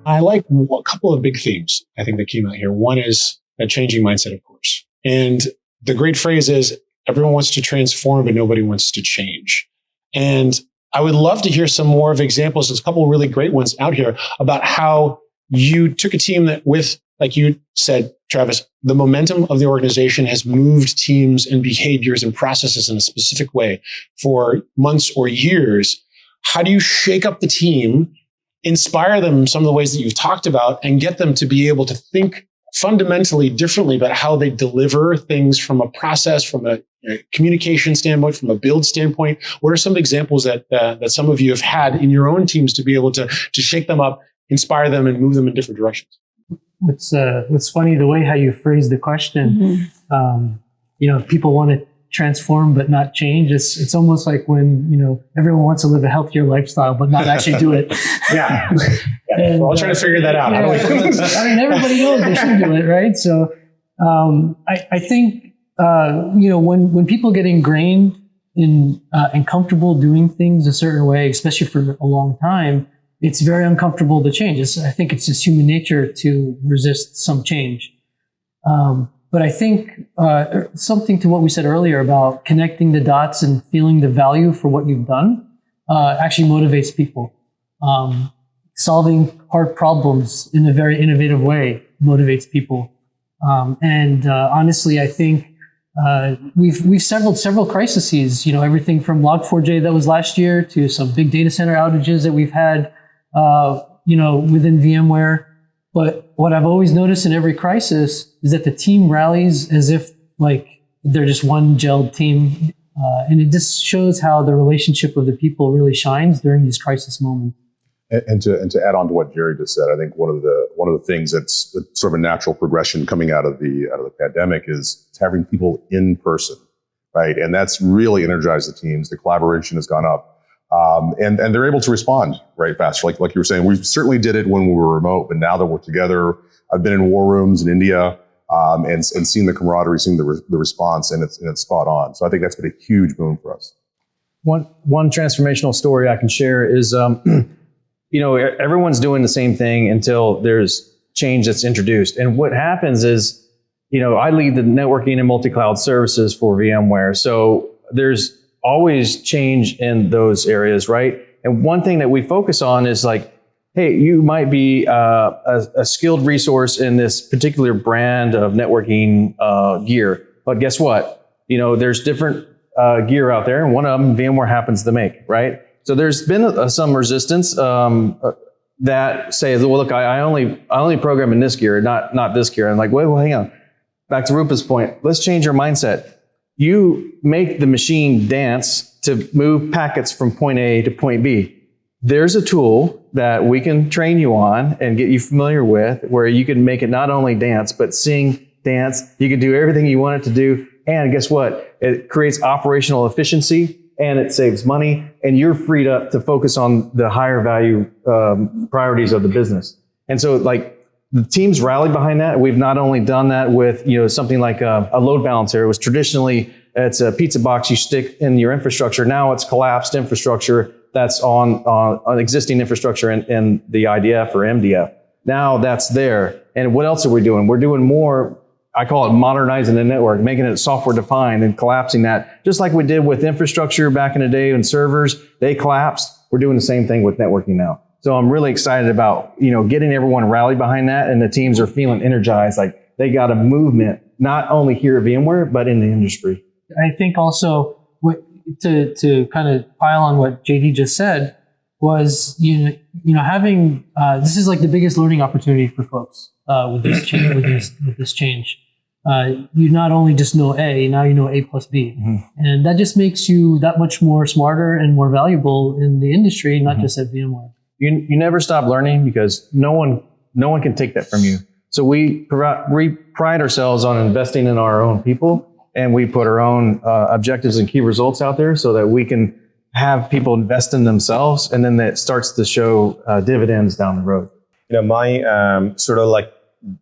I like a couple of big themes, I think, that came out here. One is a changing mindset, of course. And the great phrase is, everyone wants to transform, but nobody wants to change. And I would love to hear some more of examples. There's a couple of really great ones out here about how you took a team that with, like you said, Travis, the momentum of the organization has moved teams and behaviors and processes in a specific way for months or years. How do you shake up the team, inspire them in some of the ways that you've talked about, and get them to be able to think fundamentally differently about how they deliver things from a process, from a communication standpoint, from a build standpoint? What are some examples that some of you have had in your own teams to be able to shake them up, inspire them, and move them in different directions? What's funny, the way how you phrase the question, people want to transform but not change. It's almost like when, everyone wants to live a healthier lifestyle but not actually do it. Yeah. And, we're all trying to figure that out. Yeah, everybody knows they should do it, right? So I think, when people get ingrained in and comfortable doing things a certain way, especially for a long time, it's very uncomfortable to change. I think it's just human nature to resist some change. But I think something to what we said earlier about connecting the dots and feeling the value for what you've done actually motivates people. Solving hard problems in a very innovative way motivates people. Honestly, I think we've settled several crises. Everything from Log4j that was last year to some big data center outages that we've had, within VMware. But what I've always noticed in every crisis is that the team rallies as if like they're just one gelled team. And it just shows how the relationship of the people really shines during these crisis moments. And to add on to what Jerry just said, I think one of the things that's sort of a natural progression coming out of the pandemic is having people in person, right? And that's really energized the teams. The collaboration has gone up. And they're able to respond right faster. Like you were saying, we certainly did it when we were remote, but now that we're together, I've been in war rooms in India, and seen the camaraderie, seen the response, and it's spot on. So I think that's been a huge boon for us. One transformational story I can share is, everyone's doing the same thing until there's change that's introduced. And what happens is, I lead the networking and multi-cloud services for VMware. So there's always change in those areas, right? And one thing that we focus on is like, hey, you might be a skilled resource in this particular brand of networking gear, but guess what? There's different gear out there, and one of them VMware happens to make, right? So there's been some resistance that says, well, look, I only program in this gear, not this gear. And like, well, hang on. Back to Roopa's point, let's change your mindset. You make the machine dance to move packets from point A to point B. There's a tool that we can train you on and get you familiar with where you can make it not only dance, but sing, dance. You can do everything you want it to do. And guess what? It creates operational efficiency and it saves money. And you're freed up to focus on the higher value priorities of the business. And so the teams rallied behind that. We've not only done that with, something like a load balancer. It was traditionally, it's a pizza box you stick in your infrastructure. Now it's collapsed infrastructure that's on existing infrastructure in the IDF or MDF. Now that's there. And what else are we doing? We're doing more, I call it modernizing the network, making it software defined and collapsing that. Just like we did with infrastructure back in the day and servers, they collapsed. We're doing the same thing with networking now. So I'm really excited about, getting everyone rallied behind that, and the teams are feeling energized, like they got a movement, not only here at VMware, but in the industry. I think also to kind of pile on what JD just said was, having, this is like the biggest learning opportunity for folks with this change, with this change. You not only just know A, now you know A plus B. Mm-hmm. And that just makes you that much more smarter and more valuable in the industry, not just at VMware. You never stop learning because no one can take that from you. So we pride ourselves on investing in our own people, and we put our own objectives and key results out there so that we can have people invest in themselves, and then that starts to show dividends down the road. My sort of like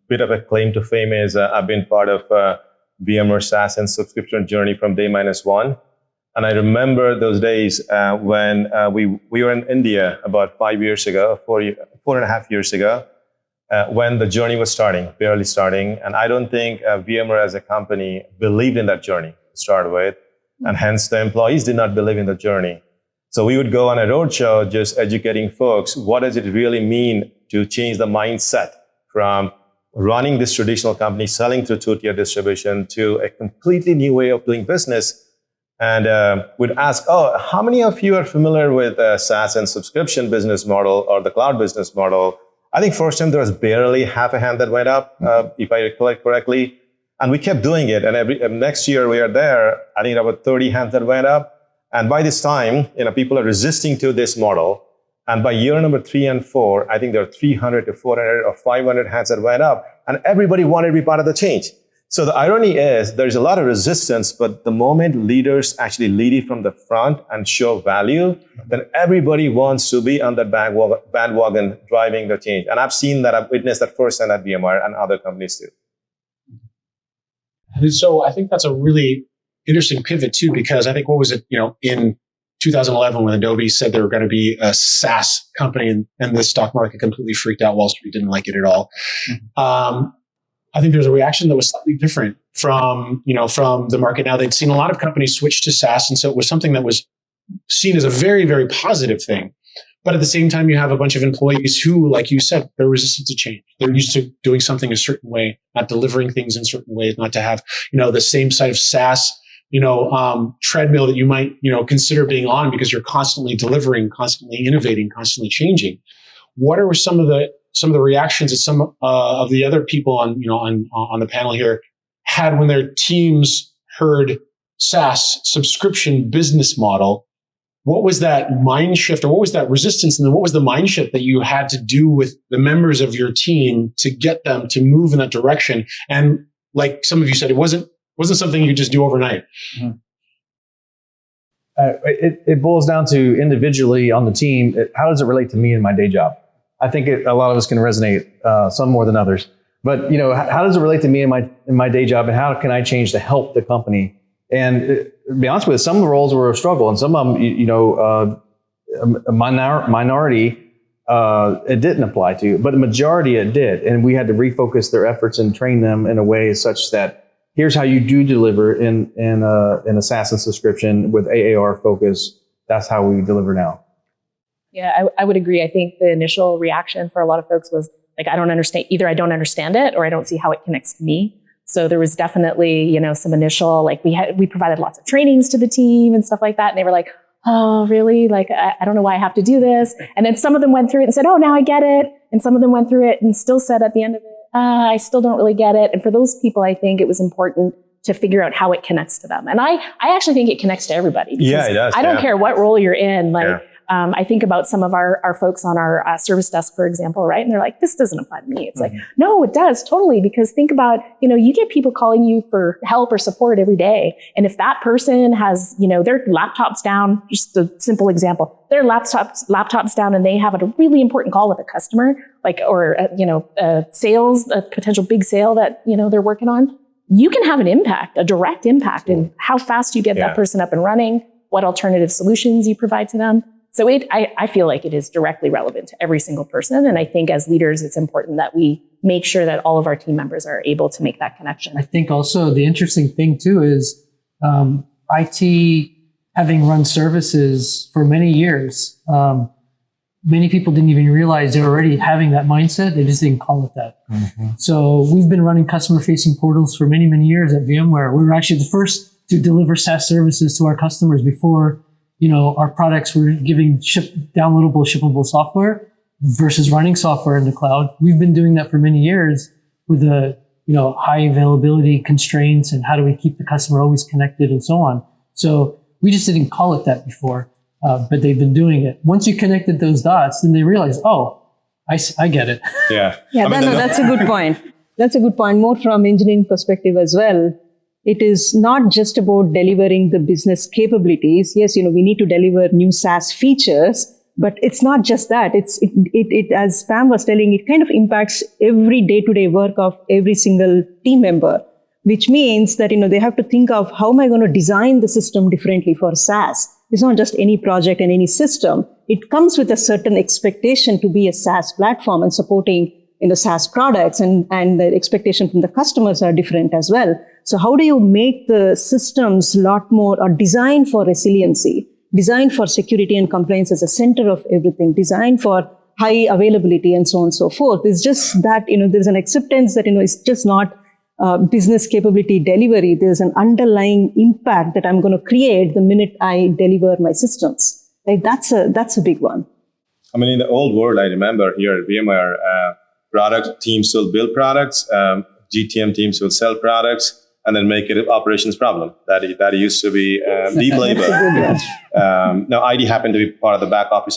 bit of a claim to fame is I've been part of VMware SaaS and subscription journey from day -1. And I remember those days when we were in India about 5 years ago, 4.5 years ago, when the journey was barely starting. And I don't think VMware as a company believed in that journey to start with. And hence the employees did not believe in the journey. So we would go on a roadshow just educating folks, what does it really mean to change the mindset from running this traditional company, selling through two-tier distribution to a completely new way of doing business. And we'd ask, how many of you are familiar with SaaS and subscription business model or the cloud business model? I think first time there was barely half a hand that went up, if I recollect correctly. And we kept doing it. And next year we are there, I think about 30 hands that went up. And by this time, people are resisting to this model. And by year number 3 and 4, I think there are 300 to 400 or 500 hands that went up. And everybody wanted to be part of the change. So the irony is there's a lot of resistance, but the moment leaders actually lead it from the front and show value, then everybody wants to be on that bandwagon driving the change. And I've seen that, I've witnessed that firsthand at VMware and other companies too. And so I think that's a really interesting pivot too, because I think, what was it, in 2011 when Adobe said they were going to be a SaaS company and the stock market completely freaked out. Wall Street didn't like it at all. I think there's a reaction that was slightly different from the market. Now they'd seen a lot of companies switch to SaaS. And so it was something that was seen as a very, very positive thing. But at the same time, you have a bunch of employees who, like you said, they're resistant to change. They're used to doing something a certain way, not delivering things in certain ways, not to have, the same side of SaaS, treadmill that you might, consider being on because you're constantly delivering, constantly innovating, constantly changing. What are some of the reactions that some of the other people on the panel here had when their teams heard SaaS, subscription business model? What was that mind shift, or what was that resistance? And then what was the mind shift that you had to do with the members of your team to get them to move in that direction? And like some of you said, it wasn't something you could just do overnight. Mm-hmm. It boils down to individually on the team. How does it relate to me in my day job? I think a lot of us can resonate, some more than others. But how does it relate to me in my day job, and how can I change to help the company? And to be honest with you, some of the roles were a struggle, and some of them, a minority, it didn't apply to, but the majority it did. And we had to refocus their efforts and train them in a way such that here's how you do deliver in a SaaS and subscription with AAR focus. That's how we deliver now. Yeah, I would agree. I think the initial reaction for a lot of folks was like, I don't understand. Either I don't understand it, or I don't see how it connects to me. So there was definitely, some initial, like we provided lots of trainings to the team and stuff like that. And they were like, oh, really? Like, I don't know why I have to do this. And then some of them went through it and said, oh, now I get it. And some of them went through it and still said at the end of it, I still don't really get it. And for those people, I think it was important to figure out how it connects to them. And I actually think it connects to everybody. Yeah, it does. I don't care what role you're in. I think about some of our folks on our service desk, for example, right? And they're like, this doesn't apply to me. It's like, no, it does totally. Because think about, you get people calling you for help or support every day. And if that person has, their laptops down, just a simple example, their laptops down, and they have a really important call with a customer, or sales, a potential big sale that, they're working on, you can have an impact, a direct impact in how fast you get that person up and running, what alternative solutions you provide to them. So I feel like it is directly relevant to every single person. And I think as leaders, it's important that we make sure that all of our team members are able to make that connection. I think also the interesting thing too is IT, having run services for many years, many people didn't even realize they were already having that mindset. They just didn't call it that. Mm-hmm. So we've been running customer-facing portals for many, many years at VMware. We were actually the first to deliver SaaS services to our customers before our products were giving downloadable, shippable software versus running software in the cloud. We've been doing that for many years with the, high availability constraints and how do we keep the customer always connected and so on. So we just didn't call it that before, but they've been doing it. Once you connected those dots, then they realized, oh, I get it. Yeah. Yeah, that's a good point. That's a good point. More from engineering perspective as well. It is not just about delivering the business capabilities. Yes, we need to deliver new SaaS features, but it's not just that. It as Pam was telling, it kind of impacts every day-to-day work of every single team member. which means that, they have to think of how am I going to design the system differently for SaaS. It's not just any project and any system. It comes with a certain expectation to be a SaaS platform and supporting SaaS products, and the expectation from the customers are different as well. So how do you make the systems lot more or design for resiliency, design for security and compliance as a center of everything, design for high availability and so on and so forth? It's just that, there's an acceptance that, it's just not business capability delivery. There's an underlying impact that I'm going to create the minute I deliver my systems. Like that's a big one. I mean, in the old world, I remember here at VMware, product teams will build products, GTM teams will sell products, and then make it an operations problem. That used to be deep labor. Now, IT happened to be part of the back office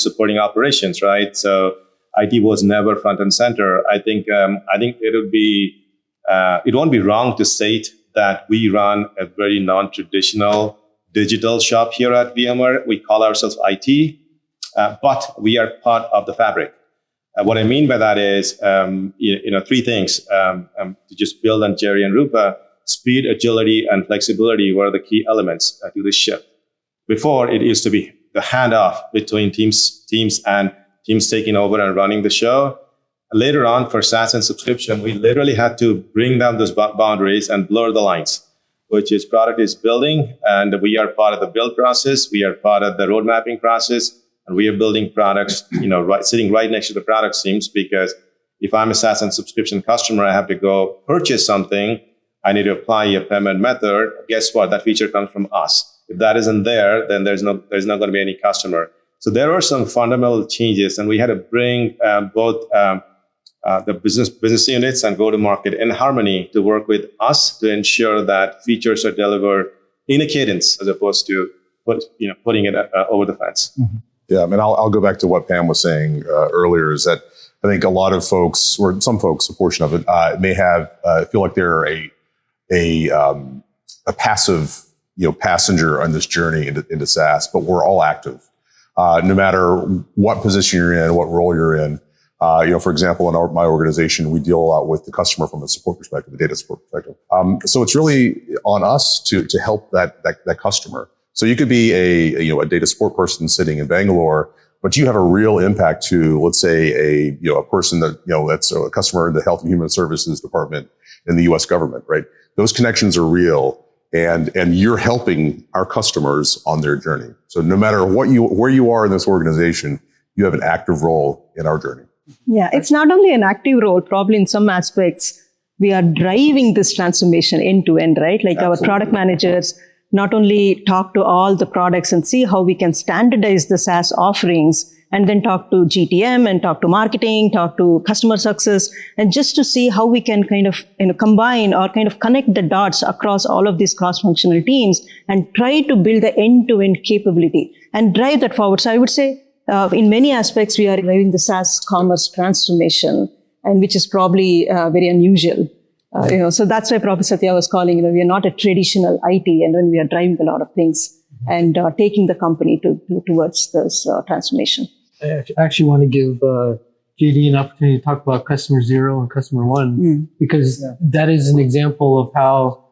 supporting operations, right? So IT was never front and center. I think it won't be wrong to state that we run a very non-traditional digital shop here at VMware. We call ourselves IT, but we are part of the fabric. What I mean by that is, three things to just build on Jerry and Roopa. Speed, agility, and flexibility were the key elements to this shift. Before, it used to be the handoff between teams and teams taking over and running the show. Later on, for SaaS and subscription, we literally had to bring down those boundaries and blur the lines, which is product is building, and we are part of the build process. We are part of the road mapping process. And we are building products, sitting right next to the product teams, because if I'm a SaaS and subscription customer, I have to go purchase something. I need to apply a payment method. Guess what? That feature comes from us. If that isn't there, then there's not going to be any customer. So there are some fundamental changes, and we had to bring both the business units and go-to-market in harmony to work with us to ensure that features are delivered in a cadence as opposed to putting it over the fence. Mm-hmm. Yeah, I mean, I'll go back to what Pam was saying earlier, is that I think a lot of folks, or some folks, a portion of it, may have feel like they're a passive, passenger on this journey into SaaS, but we're all active. No matter what position you're in, what role you're in. For example, in my organization, we deal a lot with the customer from a support perspective, a data support perspective. So it's really on us to help that customer. So you could be a data support person sitting in Bangalore, but you have a real impact to, let's say, a person that, that's a customer in the Health and Human Services Department in the U.S. government, right? Those connections are real, and you're helping our customers on their journey. So no matter where you are in this organization, you have an active role in our journey. Yeah, it's not only an active role, probably in some aspects, we are driving this transformation end to end, right? Like Absolutely. Our product managers not only talk to all the products and see how we can standardize the SaaS offerings, and then talk to GTM and talk to marketing, talk to customer success, and just to see how we can kind of combine or kind of connect the dots across all of these cross-functional teams and try to build the end-to-end capability and drive that forward. So I would say in many aspects, we are driving the SaaS commerce transformation, and which is probably very unusual. So that's why Professor Satya was calling, we are not a traditional IT, and when we are driving a lot of things and taking the company towards this transformation. I actually want to give JD an opportunity to talk about Customer Zero and Customer One, because that is an example of how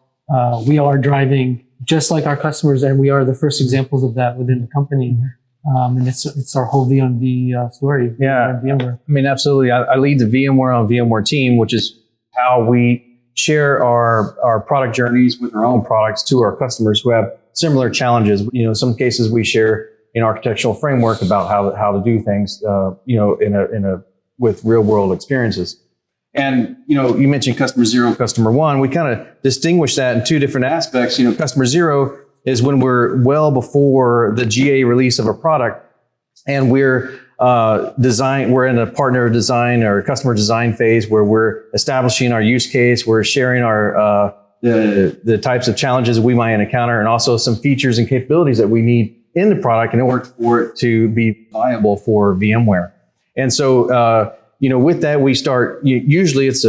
we are driving just like our customers, and we are the first examples of that within the company. And it's our whole V story. Yeah, VMware. I mean, absolutely. I lead the VMware on VMware team, which is how we share our product journeys with our own products to our customers who have similar challenges. In some cases we share an architectural framework about how to do things, with real world experiences. And, you mentioned Customer Zero, Customer One. We kind of distinguish that in two different aspects. Customer Zero is when we're well before the GA release of a product, and we're in a partner design or customer design phase where we're establishing our use case, we're sharing our the types of challenges we might encounter, and also some features and capabilities that we need in the product in order for it to be viable for VMware. And so, with that, we start, usually it's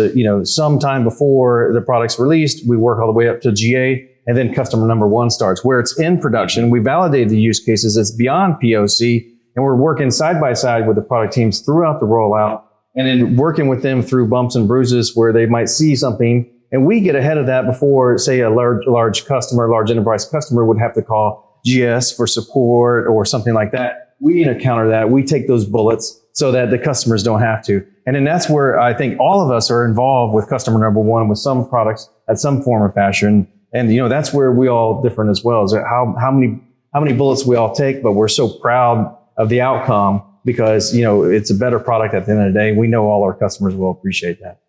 some time before the product's released, we work all the way up to GA, and then customer number one starts where it's in production. We validate the use cases, it's beyond POC, and we're working side by side with the product teams throughout the rollout, and then working with them through bumps and bruises where they might see something And we get ahead of that before, say, a large enterprise customer would have to call GS for support or something like that. We counter that. We take those bullets so that the customers don't have to. And then that's where I think all of us are involved with customer number one with some products at some form or fashion. And, that's where we all different as well, is how many bullets we all take, but we're so proud of the outcome because, it's a better product at the end of the day. We know all our customers will appreciate that.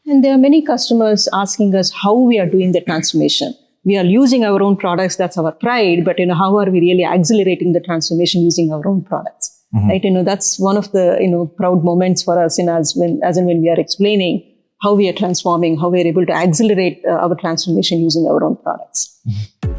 And there are many customers asking us how we are doing the transformation. We are using our own products. That's our pride. But, how are we really accelerating the transformation using our own products? Mm-hmm. Right? That's one of the, proud moments for us as and when we are explaining how we are transforming, how we are able to accelerate our transformation using our own products. Mm-hmm.